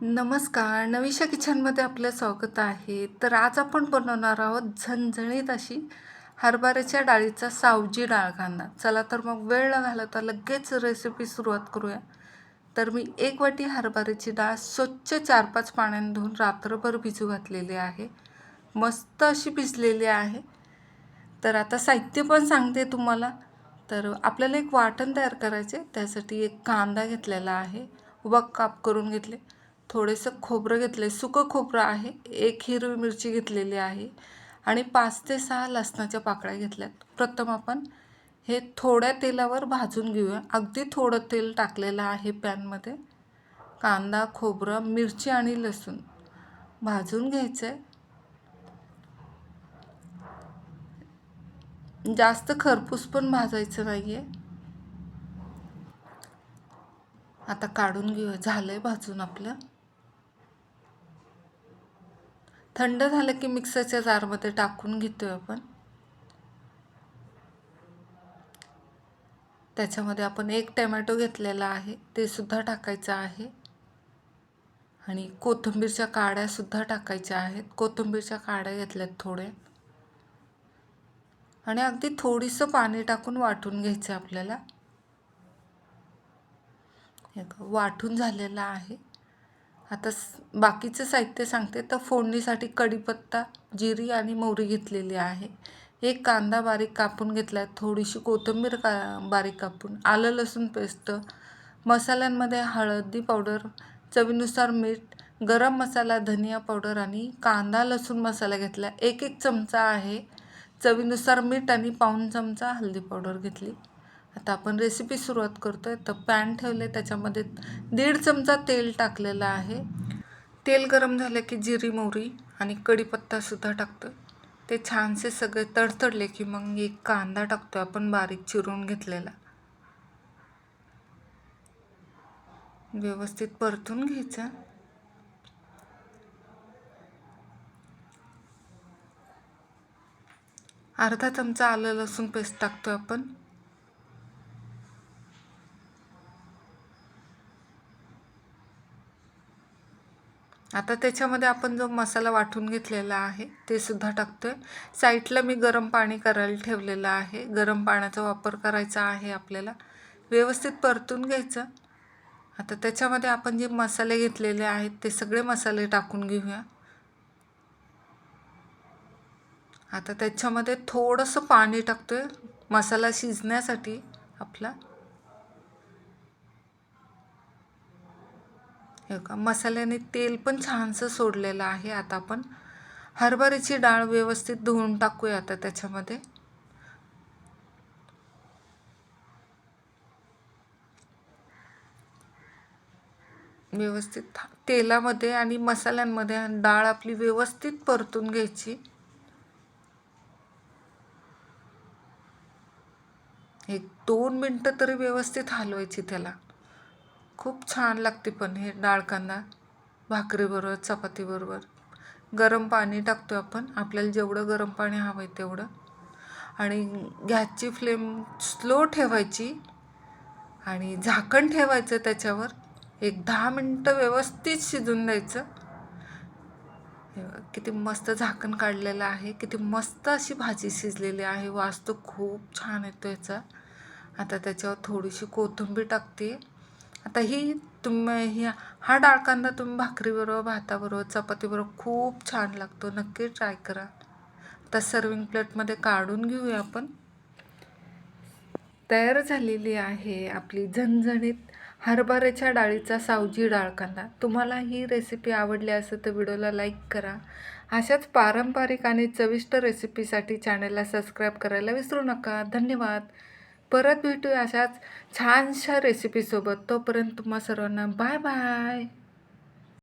नमस्कार. नवीशा किचनमध्ये आपलं स्वागत आहे. तर आज आपण बनवणार आहोत झणझणीत अशी हरभऱ्याच्या डाळीचा सावजी डाळ कांदा. चला तर मग वेळ न घालवता लगेच रेसिपी सुरुवात करूया. तर मी 1 वाटी हरभऱ्याची डाळ स्वच्छ 4-5 पाण्याने धुवून रात्रभर भिजू घातलेली आहे. मस्त अशी भिजलेली आहे. तर आता साहित्य पण सांगते तुम्हाला. तर आपल्याला एक वाटण तयार करायचे. त्यासाठी एक कांदा घेतलेला आहे, उभा काप करून घेतले. थोडेसं खोबरं घेतले, सुकं खोबरं आहे. 1 हिरवी मिरची घेतलेली आहे आणि 5 ते 6 लसणाच्या पाकळ्या घेतल्यात. प्रथम आपण हे थोड्या तेलावर भाजून घेऊया. अगदी थोडं तेल टाकलेलं आहे पॅनमध्ये. कांदा, खोबरं, मिरची आणि लसूण भाजून घ्यायचं आहे. जास्त खरपूस पण भाजायचं नाही आहे. आता काढून घेऊया. झालंय भाजून आपलं. थंड झालं की मिक्सरच्या जारमध्ये टाकून घेतोय आपण. त्याच्यामध्ये आपण 1 टोमॅटो घेतलेला आहे, ते सुद्धा टाकायचं आहे आणि कोथिंबीरच्या काड्या सुद्धा टाकायच्या आहेत. कोथिंबीरच्या काड्या घेतल्यात थोड्या आणि अगदी थोडीसं पाणी टाकून वाटून घ्यायचं आपल्याला. हे वाटून झालेलं आहे. आता बाकीचं साहित्य सांगते. तर फोडणीसाठी कढीपत्ता, जिरी आणि मोहरी घेतलेली आहे. 1 कांदा बारीक कापून घेतला, थोडीशी कोथिंबीर बारीक कापून, आलं लसूण पेस्ट, मसाल्यांमध्ये हळदी पावडर, चवीनुसार मीठ, गरम मसाला, धनिया पावडर आणि कांदा लसूण मसाला घेतला. 1-1 चमचा आहे. चवीनुसार मीठ आणि पाऊण चमचा हळदी पावडर घेतली. आता आपण रेसिपी सुरुवात करतोय. तर पॅन ठेवले, त्याच्यामध्ये 1.5 चमचा तेल टाकलेलं आहे. तेल गरम झालं की जिरी, मोहरी आणि कढीपत्तासुद्धा टाकतो. ते छानसे सगळे तडतडले की मग 1 कांदा टाकतो आपण बारीक चिरून घेतलेला. व्यवस्थित परतून घ्यायचा. अर्धा चमचा आलं लसूण पेस्ट टाकतो आपण. आता त्याच्यामध्ये आपण जो मसाला वाटून घेतलेला आहे ते सुद्धा टाकतोय. साईडला मी गरम पाणी करायला ठेवलेलं आहे. गरम पाण्याचा वापर करायचा आहे आपल्याला. व्यवस्थित परतून घ्यायचं. आता त्याच्यामध्ये आपण जे मसाले घेतलेले आहेत ते सगळे मसाले टाकून घेऊया. आता त्याच्यामध्ये थोडंसं पाणी टाकतोय मसाला शिजण्यासाठी आपला. हे का मसाल्याने तेल पण छानसं सोडलेलं आहे. आता आपण हरभऱ्याची डाळ व्यवस्थित धुवून टाकूया आता त्याच्यामध्ये. व्यवस्थित तेलामध्ये आणि मसाल्यांमध्ये डाळ आपली व्यवस्थित परतून घ्यायची. 1-2 मिनटं तरी व्यवस्थित हलवायची त्याला. खूप छान लागते पण हे डाळ कांदा भाकरीबरोबर, चपातीबरोबर. गरम पाणी टाकतो आपण. आपल्याला जेवढं गरम पाणी हवं आहे तेवढं. आणि गॅसची फ्लेम स्लो ठेवायची आणि झाकण ठेवायचं त्याच्यावर. 10 मिनटं व्यवस्थित शिजून द्यायचं. किती मस्त झाकण काढलेलं आहे. किती मस्त अशी भाजी शिजलेली आहे. वास तर खूप छान येतो याचा. आता त्याच्यावर थोडीशी कोथिंबीर टाकते. आता हा डाळ कांदा तुम्ही भाकरीबरोबर, भाताबरोबर, चपातीबरोबर खूप छान लागतो. नक्की ट्राय करा. आता सर्विंग प्लेटमध्ये काढून घेऊया आपण. तयार झालेली आहे आपली झणझणीत हरभऱ्याच्या डाळीचा सावजी डाळ कांदा. तुम्हाला ही रेसिपी आवडली असेल तर व्हिडिओला लाईक करा. अशाच पारंपरिक आणि चविष्ट रेसिपीसाठी चॅनलला सबस्क्राईब करायला विसरू नका. धन्यवाद. परत भेटूया अशाच छानशा रेसिपीसोबत. तोपर्यंत तुम्हा सर्वांना बाय बाय.